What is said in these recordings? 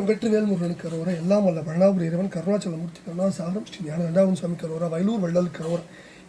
வெற்றிவேல் முருகனுக்கு கரோரா, எல்லாம் வல்ல பழனாபுரி இறைவன் கருணாச்சலமூர்த்தி கருணாசாகரம் ஸ்ரீ ஞான ரெண்டாவது சுவாமி கரோரா, வயலூர் வள்ளல் கரோரா,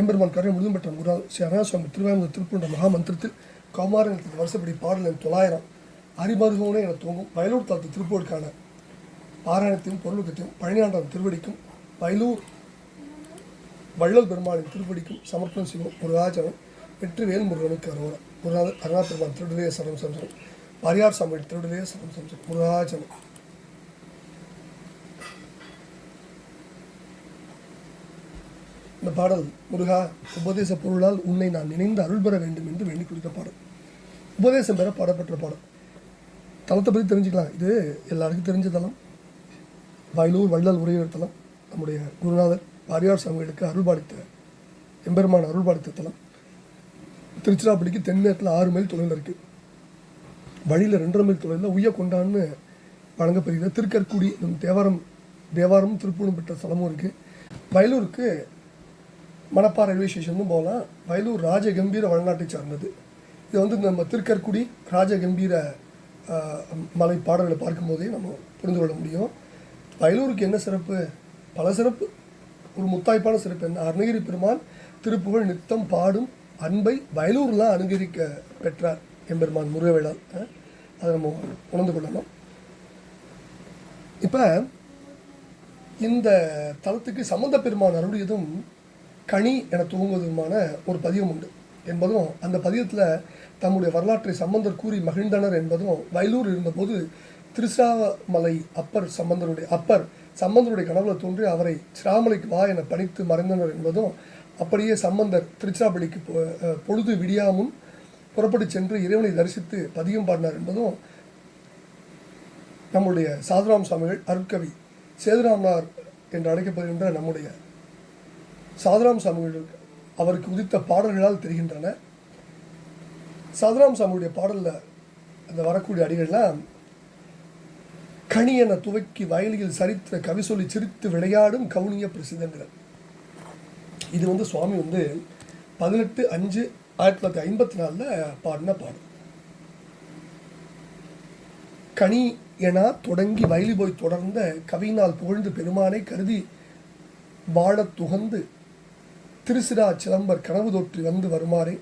எம்பெருமான் கரை முழுதும் பெற்ற முருகா ஸ்ரீ அருணாசுவாமி திருவாயமுதல் திருப்பூண்ட மகாமந்திரத்தில் கௌமாரத்தில் வருஷப்படி பாடல் என் 900 அறிமருகோனே என தோங்கும் வயலூர் தளத்து திருப்போருக்கான பாராயணத்தையும் பொருளுக்கத்தையும் பழனியாண்டான் திருவடிக்கும் வயலூர் வள்ளல் பெருமாளின் திருப்படிக்கும் சமர்ப்பணம் செய்வோம். முருகாச்சலம் வெற்றிவேல் முருகனுக்கு கரோரா, முருகாத அருணா பெருமான் திருடலே சரம் சம்சம், வாரியார் சாமியின் திருடலே சரம் சம்சம், முருகாச்சலம். இந்த பாடல் முருகா உபதேச பொருளால் உன்னை நான் நினைந்து அருள் பெற வேண்டும் என்று வேண்டிக் கொடுத்த பாடல். உபதேசம் பெற பாடப்பட்ட பாடல். தலத்தை பற்றி தெரிஞ்சுக்கலாம். இது எல்லாருக்கும் தெரிஞ்ச தலம். வயலூர் வள்ளல் உரையர் தலம். நம்முடைய குருநாதர் வாரியார் சாமிகளுக்கு அருள்பாடித்த எம்பெருமான் அருள்பாடித்த தலம். திருச்சிராப்பள்ளிக்கு தென்மேற்கில் 6 மைல் தொலைவில் இருக்குது. வழியில் 2.5 மைல் தொலைவில் உய்ய கொண்டான்னு வழங்கப்படுகிறது. திருக்கற்குடி தேவாரம் திருப்பூரும் பெற்ற ஸ்தலமும் இருக்குது. வயலூருக்கு மணப்பா ரயில்வே ஸ்டேஷனும் போகலாம். வயலூர் ராஜகம்பீர வளநாட்டை சார்ந்தது. இது நம்ம திருக்கற்குடி ராஜகம்பீர மலை பாடல்களை பார்க்கும்போதே நம்ம புரிந்து கொள்ள முடியும். வயலூருக்கு என்ன சிறப்பு? பல சிறப்பு. ஒரு முத்தாய்ப்பான சிறப்பு என்ன? அருணகிரி பெருமான் திருப்புகழ் நித்தம் பாடும் அன்பை வயலூர்லாம் அனுகரிக்க பெற்றார் எம்பெருமான் முருகவேளால். அதை நம்ம உணர்ந்து கொள்ளணும். இப்போ இந்த தலத்துக்கு சம்பந்த பெருமான் அருளியதும் கனி என துவங்குவதுமான ஒரு பதியம் உண்டு என்பதும், அந்த பதியத்தில் தம்முடைய வரலாற்றை சம்பந்தர் கூறி மகிழ்ந்தனர் என்பதும், வயலூர் இருந்தபோது திருச்சிராமலை அப்பர் சம்பந்தருடைய கனவுல தோன்றி அவரை சிராமலைக்கு வா என பணித்து மறைந்தனர் என்பதும், அப்படியே சம்பந்தர் திருச்சிராப்பள்ளிக்கு பொழுது விடியாமுன் புறப்பட்டு சென்று இறைவனை தரிசித்து பதியம் பாடினார் என்பதும், நம்முடைய சாதுராம் சுவாமிகள் அருட்கவி சேதுராமனார் என்று அழைக்கப்படுகின்ற நம்முடைய சாதுராம் சுவாமிகள் அவருக்கு உதித்த பாடல்களால் தெரிகின்றன. சாதுராம் சுவாமியுடைய பாடலில் அந்த வரக்கூடிய அடிகள்லாம் கனி என துவக்கி வயலில் சரித்திர கவி சொல்லி சிரித்து விளையாடும் கவுனிய பிரசித்தங்கள். இது சுவாமி 18/5/1954 பாடின பாடல். கனி என தொடங்கி வயலி போய் தொடர்ந்த கவியினால் புகழ்ந்து பெருமானை கருதி வாழத் துகந்து திருசிரா சிலம்பர் கனவு தோற்றி வந்து வருமாறே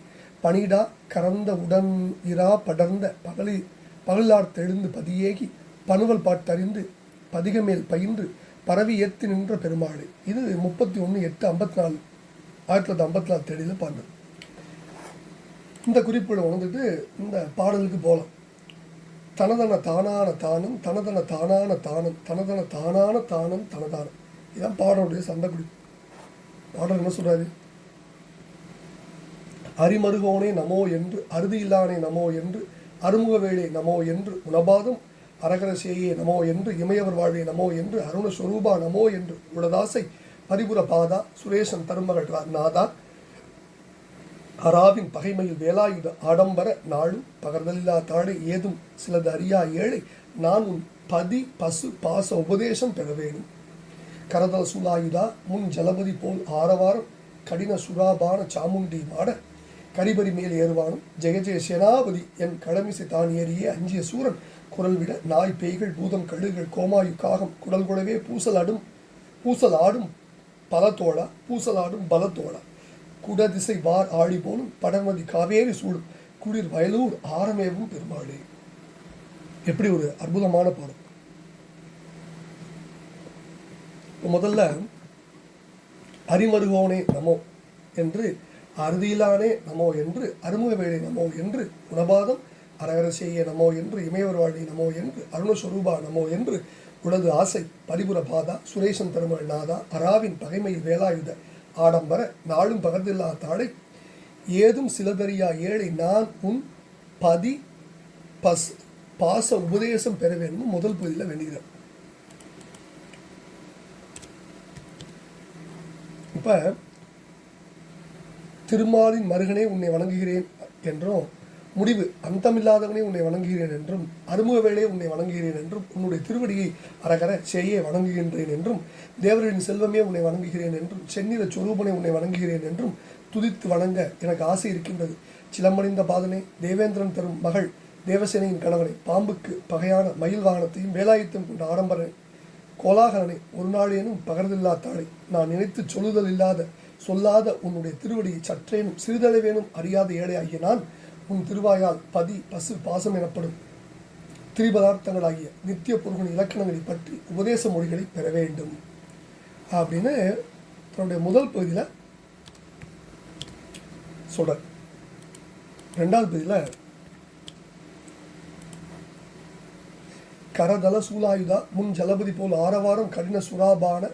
பணிடா கறந்த உடன் இரா படர்ந்த பகலார் தெழுந்து பதியேகி பணுவல் பாட்டறிந்து பதிகமேல் பயின்று பரவி ஏற்றி நின்ற பெருமாளை. இது 31/8/54 1954 தேதியில் பாடல். இந்த குறிப்புகளை உணர்ந்துட்டு இந்த பாடலுக்கு போகலாம். தனதன தானான தானம் தனதன தானான தானம் தனதன தானான தானம் தனதானம். இதுதான் பாடலுடைய சந்த குறிப்பு. பாடல் என்ன சொல்றாரு? அரிமருகோனே நமோ என்று, அறுதியில்லானே நமோ என்று, அருமுக வேளே நமோ என்று, உணபாதம் அரகரசேயே நமோ என்று, இமையவர் வாழ்வே நமோ என்று, அருணஸ்வரூபா நமோ என்று, உளதாசை பரிபுர பாதா சுரேசன் தருமகள் நாதா அராவின் பகைமையில் வேலாயுத ஆடம்பர நாளும் பகர்தலில்லா தாழை ஏதும் சிலது அறியா ஏழை நான் உன் பதி பசு பாச உபதேசம் பெற வேணும். கரதல சூலாயுதா முன் ஜலபதி போல் ஆரவாரம் கடின சுராபான சாமுண்டி மாட கரிபரி மேல் ஏறுவானும் ஜெய ஜெய சேனாபதி என் கடமிசை தான் ஏறியே அஞ்சிய சூரன் குரல் விட நாய் பேய்கள் பூதம் கழுகுகள் கோமாயு காகம் குடல் கூடவே பூசலாடும் பலத்தோழா பூசலாடும் பலத்தோழா குடதிசை வார் ஆழி போலும் படமதி காவேரி சூடும் குளிர் வயலூர் ஆரமேவும் பெருமாளே. எப்படி ஒரு அற்புதமான பாடம். முதல்ல அரிமருகோனே நமோ என்று, அறுதியிலானே நமோ என்று, அருமுக வேளை நமோ என்று, உணபாதம் அரகரசேயே நமோ என்று, இமையவர் வாழ்வி நமோ என்று, அருணஸ்வரூபா நமோ என்று, உளது ஆசை பரிபுர பாதா சுரேசன் தருமள் நாதா அராவின் பகைமையில் வேலாயுத ஆடம்பர நாளும் பகர்தில்லா தாழை ஏதும் சிலதறியா ஏழை நான் உன் பதி பாச உபதேசம் பெற வேண்டும் முதல் பகுதியில் வேண்டுகிறார். இப்போ திருமாலின் மருகனே உன்னை வணங்குகிறேன் என்றும், முடிவு அந்தமில்லாதவனே உன்னை வணங்குகிறேன் என்றும், அருமுக வேளே உன்னை வணங்குகிறேன் என்றும், உன்னுடைய திருவடியை அரகர செய்யே வணங்குகின்றேன் என்றும், தேவரின் செல்வமே உன்னை வணங்குகிறேன் என்றும், செந்நிற சொரூபனை உன்னை வணங்குகிறேன் என்றும் துதித்து வணங்க எனக்கு ஆசை இருக்கின்றது. சிலம்பணிந்த பாதனே தேவேந்திரன் தரும் மகள் தேவசேனையின் கணவனை, பாம்புக்கு பகையான மயில் வாகனத்தையும் வேலாயுத்தம் கொண்ட ஆடம்பரனை, கோலாகலனை, ஒரு நாளேனும் பகர்தில்லா தாளை, நான் நினைத்து சொல்லுதல் இல்லாத சொல்லாத உன்னுடைய திருவடியை சற்றேனும் சிறிதளவேனும் அறியாத ஏழை ஆகிய நான் உன் திருவாயால் பதி பசு பாசம் எனப்படும் திரிபதார்த்தங்களாகிய நித்திய பொருளின் இலக்கணங்களை பற்றி உபதேச மொழிகளை பெற வேண்டும் அப்படின்னு தன்னுடைய முதல் பகுதியில் சொல்கிறார். ரெண்டாவது பகுதியில் கரதல சூலாயுதா முன் ஜலபதி போல் ஆரவாரம் கடின சுராபான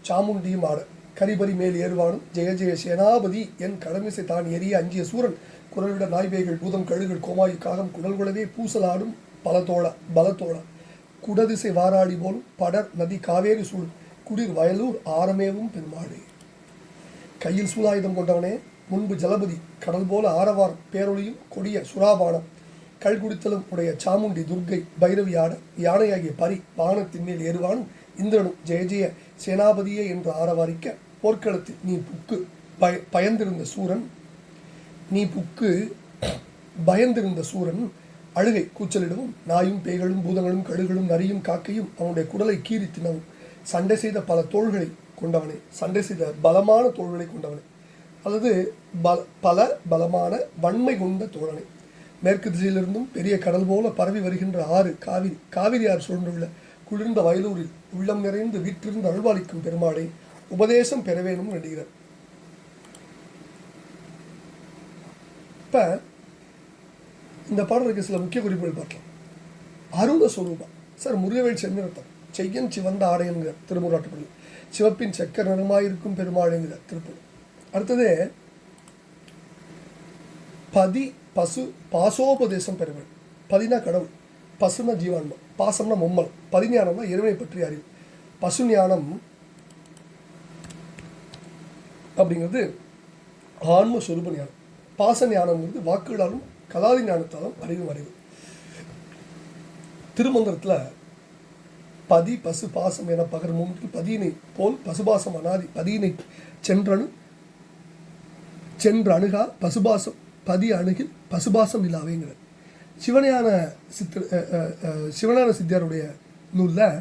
சாமுண்டியும் ஆட கரிபரி மேல் ஏறுவானும் ஜெய ஜெய சேனாபதி என் கடமிசை தான் எரிய அஞ்சிய சூரன் குரல்விட நாய்வேகள் பூதம் கழுகள் கோமாயு காகம் குடல் குடவே பூசலாடும் பலத்தோள குடதிசை வாராடி போலும் படர் நதி காவேரி சூழ் குடிர் வயலூர் ஆரமேவும் பெருமாளே. கையில் சூலாயுதம் கொண்டவனே, முன்பு ஜலபதி கடல் போல ஆரவாரம் பேரொழியும் கொடிய சுராபானம் கல்குடித்தலும் உடைய சாமுண்டி துர்க்கை பைரவியாட யானையாகிய பரி வாகனத்தின் மேல் ஏறுவானும் இந்திரனும் ஜெய ஜெய சேனாபதியே என்று ஆரவாரிக்க போர்க்களத்தில் நீ புக்கு பயந்திருந்த சூரன் அழுகை கூச்சலிடவும் நாயும் பேய்களும் பூதங்களும் கழுகளும் நரியும் காக்கையும் அவனுடைய குடலை கீறி தினவும் சண்டை செய்த பல தோள்களை கொண்டவனே, சண்டை செய்த பலமான தோள்களை கொண்டவனே, அல்லது பல பலமான வன்மை கொண்ட தோழனை, மேற்கு திசையிலிருந்தும் பெரிய கடல் போல பரவி வருகின்ற ஆறு காவிரி ஆறு சூழ்ந்துள்ள குளிர்ந்த வயலூரில் உள்ளம் நிறைந்து வீற்றிருந்து அருள்வாளிக்கும் பெருமாளை உபதேசம் பெற வேணும் வேண்டுகிறார். இப்போ இந்த பாடலுக்கு சில முக்கிய குறிப்புகள் பார்க்கலாம். அருண சொரூபா சார் முருகவேல் சென்னிரத்தம் செய்யன் சிவந்த ஆடை என்கிறார் திருமுறாட்டுப்பள்ளி. சிவப்பின் செக்க நிறமாயிருக்கும் பெருமாள் என்கிறார் திருப்பூர். அடுத்தது பதி பசு பாசோபதேசம் பெறுவன். பதினா கடவுள், பசுனா ஜீவான்மம், பாசம்னா மும்மல், பதிஞானம்னா இறைவனை பற்றி அறிவு. பசு ஞானம் அப்படிங்கிறது ஆன்ம சொரூப ஞானம். பாச ஞானம்ங்கிறது வாக்குகளாலும் கலாதி ஞானத்தாலும் அறிவும் அறிவு. திருமந்திரத்தில் பதி பசு பாசம் என பகர் மூன்றில் பதியினை போல் பசுபாசம் அனாதி பதியினை சென்றணுகா பசுபாசம் பதி அணுகில் பசுபாசம் இல்லாவேங்கிறது. சிவஞான சித்தியாருடைய நூலில்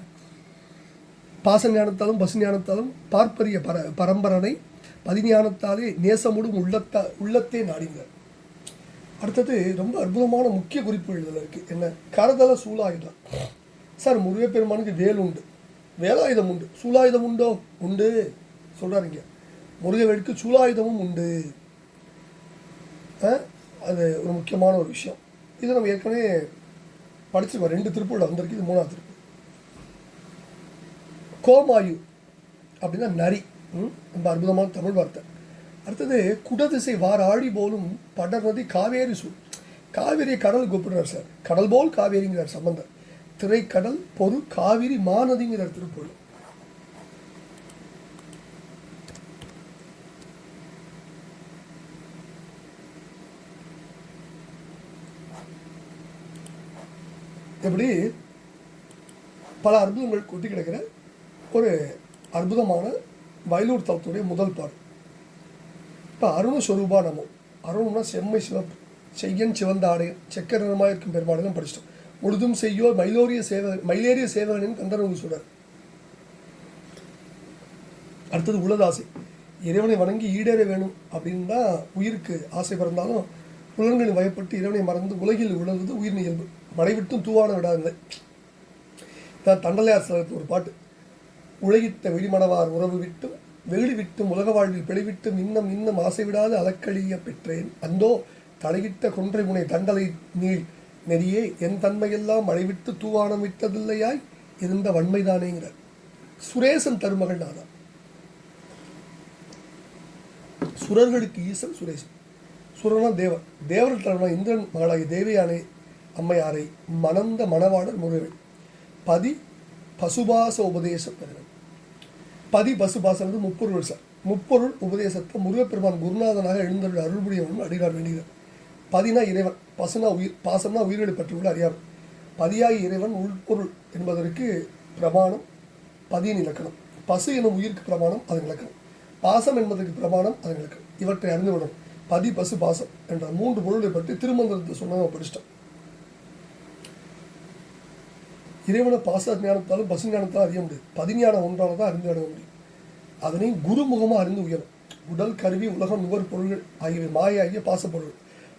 பாச ஞானத்தாலும் பசு ஞானத்தாலும் பார்ப்பரிய பரம்பரனை பதிஞானத்தாலே நேசமுடும் உள்ளத்தே நாடினார். அடுத்தது ரொம்ப அற்புதமான முக்கிய குறிப்பு இதில் இருக்குது. என்ன? கரதல சூலாயுதம். சார் முருகப்பெருமானுக்கு வேல் உண்டு, வேலாயுதம் உண்டு, சூலாயுதம் உண்டோ? உண்டு சொல்கிறாருங்க. முருகவேலுக்கு சூலாயுதமும் உண்டு. அது ஒரு முக்கியமான ஒரு விஷயம். இதை நம்ம ஏற்கனவே படிச்சிருக்கோம். 2 திருப்பூரில் வந்திருக்கு, இது 3வது திருப்பூர். கோமாயு அப்படின்னா நரி, ரொம்ப அற்புதமான தமிழ் வார்த்தை. அடுத்தது குடதிசை வாராடி போலும் படர் நதி காவேரி சூழ். காவேரியை கடல் கூப்பிடுறார் சார், கடல் போல் காவேரிங்கிறார் சம்பந்தர். திரைக்கடல் பொறு காவிரி மாநதிங்கிறார் திருப்பூர். இப்படி பல அற்புதங்கள் கொட்டி கிடக்கிற ஒரு அற்புதமான வயலூர் தலத்துடைய முதல் பாடல். இப்போ அருண சொரூபா நமோ. அருணம்னா செம்மை சிவப்பு, செய்யன் சிவந்த ஆடையன் செக்க நிறமாக இருக்கும் பெருமாடெல்லாம் படிச்சிட்டோம். முழுதும் செய்யோர் மயிலேறிய சேவகனின் கந்தரவு சொல்றார். அடுத்தது உலதாசை. இறைவனை வணங்கி ஈடேற வேணும் அப்படின்னு தான் உயிருக்கு ஆசை பிறந்தாலும் புலன்களின் வயப்பட்டு இறைவனை மறந்து உலகில் உழல்வது உயிர் இயல்பு. மழைவிட்டும் தூவான விடாது. தண்டலையார் சிலருக்கு ஒரு பாட்டு. உலகிட்ட வெளிமணவார் உறவு விட்டும் வெள்ளி விட்டும் உலக வாழ்வில் பிழைவிட்டும் இன்னும் இன்னும் ஆசை விடாது அலக்கழிய பெற்றேன் அந்தோ தலையிட்ட கொன்றை முனை தண்டலை நீள் நெறியே என் தன்மையெல்லாம் மழைவிட்டு தூவானம் விட்டதில்லையாய் இருந்த வன்மைதானேங்கிறார். சுரேசன் தருமகள் நாதான். சுரர்களுக்கு ஈசன் சுரேசன். சுரனா தேவர், தேவர்கள் தலைவனா இந்திரன் மகளாகிய தேவயானை அம்மையாரை மணந்த மணவாளர் முருகவேல். பதி பசுபாச உபதேசம் பெறுவன். பதி பசுபாசம் வந்து முப்பொருள் சார். முப்பொருள் உபதேசத்தை முருகப்பெருமான் குருநாதனாக எழுந்தருள் அருள்புரியவனும் அடிகார் வேண்டுகிறார். பதினா இறைவன், பசுனா உயிர், பாசம்னா உயிர்களை பற்றியுள்ள அறியார். பதியாகி இறைவன் உள்பொருள் என்பதற்கு பிரமாணம் பதியின் இலக்கணம். பசு எனும் உயிருக்கு பிரமாணம் அதன் இலக்கணம். பாசம் என்பதற்கு பிரமாணம் அதன் இலக்கணம். இவற்றை அறிந்துவிடும். பதி பசு பாசம் என்ற 3 பொருளை பற்றி திருமந்திரத்தை சொன்னதை படிச்சிட்டோம். இறைவனை பாச ஞானத்தாலும் பசு ஞானத்தாலும் அறிய முடியாது. பதிஞானம் ஒன்றால் தான் அறிந்து அடைய முடியும். அதனை குருமுகமாக அறிந்து உயரும். உடல், கருவி, உலகம், நுகர் பொருள்கள் ஆகியவை மாயாகிய பாசப்பொருள்.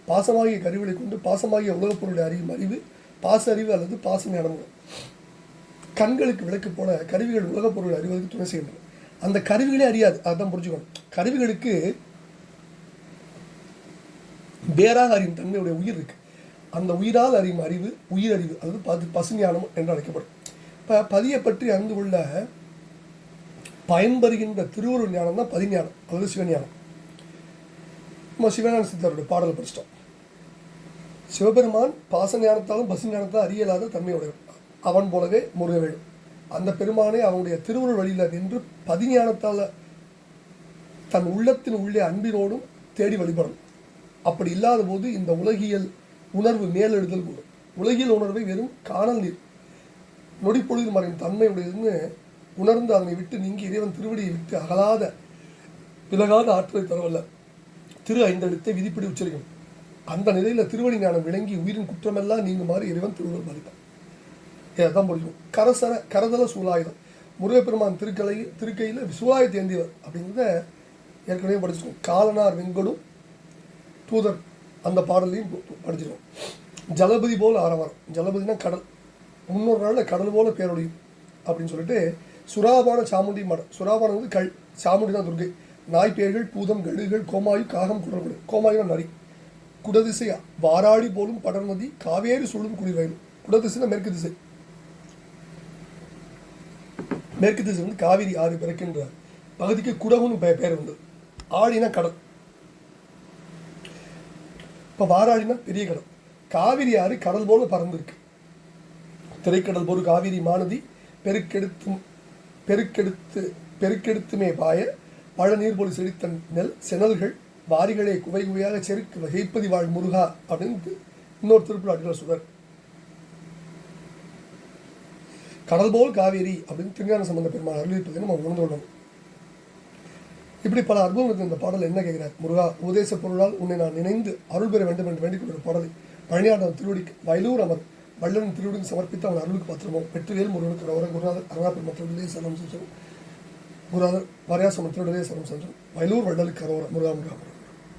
பாசமாகிய கருவிகளை கொண்டு பாசமாகிய உலகப் பொருளை அறியும் அறிவு பாச அறிவு அல்லது பாச ஞானம். கண்களுக்கு விளக்கு போல கருவிகள் உலகப் பொருளை அறிவதற்கு துணை செய்கின்றன. அந்த கருவிகளே அறியாது, அதான் புரிஞ்சுக்கணும். கருவிகளுக்கு வேறாக அறியும் தன்மையுடைய உயிர் இருக்கு. அந்த உயிரால் அறியும் அறிவு உயிரறிவு அல்லது பசுஞானம் என்று அழைக்கப்படும். இப்போ பதியை பற்றி அறிந்து கொள்ள பயன்பெறுகின்ற திருவுருள் ஞானம் தான் பதிஞானம் அல்லது சிவஞானம். நம்ம சிவஞான சித்தருடைய பாடலை படிச்சிட்டோம். சிவபெருமான் பாச ஞானத்தாலும் பசு ஞானத்தாலும் அறியலாத தன்மையுடையவன். அவன் போலவே முருக வேண்டும். அந்த பெருமானை அவனுடைய திருவுருள் வழியில் நின்று பதிஞானத்தால் தன் உள்ளத்தின் உள்ளே அன்பினோடும் தேடி வழிபடணும். அப்படி இல்லாத போது இந்த உலகியல் உணர்வு மேலெழுதல் கூடும். உலகியல் உணர்வை வெறும் காணல் நீர் நொடிப்பொழுது மறையும் தன்மையுடையதுன்னு உணர்ந்து அதனை விட்டு நீங்கி இறைவன் திருவடியை விட்டு அகலாத விலகாத ஆற்றலை தரவல்ல திரு ஐந்தெழுத்தை விதிப்படி உச்சரிக்கணும். அந்த நிலையில் திருவடி ஞானம் விளங்கி உயிரின் குற்றமெல்லாம் நீங்குமாறு இறைவன் திருவுருள் பாலிப்பான். இதான் புரியும். கரதல சூலாயுதம். முருகப்பெருமான் திருக்கையில் சூலாயுதத்தை ஏந்தியவர் அப்படிங்கிறத ஏற்கனவே படிச்சிருக்கோம். காலனார் வெங்கடும் தூதர் அந்த பாடலையும் படிச்சிருக்கோம். ஜலபதி போல் ஆரவாரம். ஜலபதினா கடல். முன்னொரு நாளில் கடல் போல பேரொழியும் அப்படின்னு சொல்லிட்டு சுராபான சாமுண்டி மடம். சுராபானம் வந்து சாமுண்டி தான் துர்கை. நாய்ப்பேய்கள், பூதம், கழுகுகள், கோமாயு, காகம், குடல். கோமாயுனா நரி. குடதிசை வாராடி போலும் படர்நதி காவேரி சுழும் குளிர்வயலும். குடதிசைனா மேற்கு திசை. மேற்கு திசை வந்து காவிரி ஆறு பிறக்கின்ற பகுதிக்கு குடகுன்னு பேர் வந்தது. ஆடினா கடல். இப்போ வாராடினா பெரிய கடல். காவிரி ஆறு கடல் போல பறந்துருக்கு. திரைக்கடல் போல் காவிரி மானதி பெருக்கெடுத்துமே பாய பழ நீர் போல் செழித்த நெல் செனல்கள் வாரிகளே குவை குவையாக செருக்கு வகைப்பதி வாழ் முருகா அப்படின்னு இன்னொரு திருப்புலாட்டில் சொல்றார். கடல் போல் காவேரி அப்படின்னு திருஞான சம்பந்த பெருமாள் அறிவிப்பதை நம்ம உணர்ந்து கொள்ளணும். இப்படி பல அற்புதங்களுக்கு இந்த பாடல் என்ன கேட்கிறார்? முருகா, உபதேச பொருளால் உன்னை நான் நினைந்து அருள் பெற வேண்டும் என்று வேண்டிக் கொண்ட பாடலை பழனியாண்ட திருவடிக்கு வயலூர் அமர் வள்ளலின் திருவடிக்கு சமர்ப்பித்து அவன் அருளுக்கு பாத்திரமோ வெற்றிவேல் முருகனுக்கு குருநாதர் அருணாபெருமா திருவிலே சரணம் சென்றோம். குருநாதர் வரையாசமன் திருவிலே சரணம் சென்றோம். வயலூர் வள்ளலுக்கு அரோர முருகா முருகா முருகா.